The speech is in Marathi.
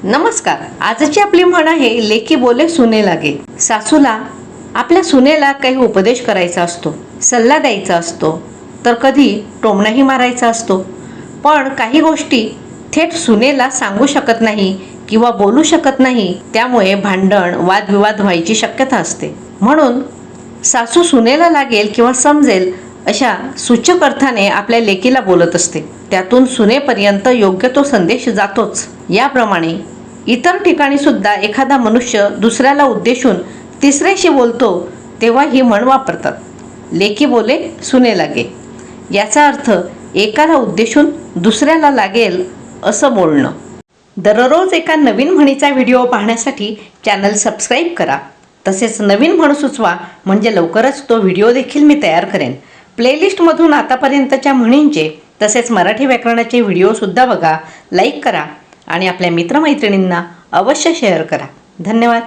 नमस्कार. आजची आपली म्हण आहे लेकी बोले सुने लागे. सासूला आपल्या सुनेला काही उपदेश करायचा असतो, सल्ला द्यायचा असतो, तर कधी टोमणाही मारायचा असतो. पण काही गोष्टी थेट सुनेला सांगू शकत नाही किंवा बोलू शकत नाही, त्यामुळे भांडण वादविवाद व्हायची शक्यता असते. म्हणून सासू सुनेला लागेल किंवा समजेल अशा सूचक अर्थाने आपल्या लेकीला बोलत असते. त्यातून सुनेपर्यंत योग्य तो संदेश जातोच. याप्रमाणे इतर ठिकाणी सुद्धा एखादा मनुष्य दुसऱ्याला उद्देशून तिसऱ्याशी बोलतो तेव्हा ही म्हण वापरतात, लेकी बोले सुने लागे. याचा अर्थ एकाला उद्देशून दुसऱ्याला लागेल असं बोलणं. दररोज एका नवीन म्हणीचा व्हिडिओ पाहण्यासाठी चॅनल सबस्क्राईब करा. तसेच नवीन म्हण सुचवा, म्हणजे लवकरच तो व्हिडिओ देखील मी तयार करेन. प्लेलिस्टमधून आतापर्यंतच्या म्हणींचे तसेच मराठी व्याकरणाचे व्हिडिओसुद्धा बघा, लाईक करा आणि आपल्या मित्रमैत्रिणींना अवश्य शेअर करा. धन्यवाद.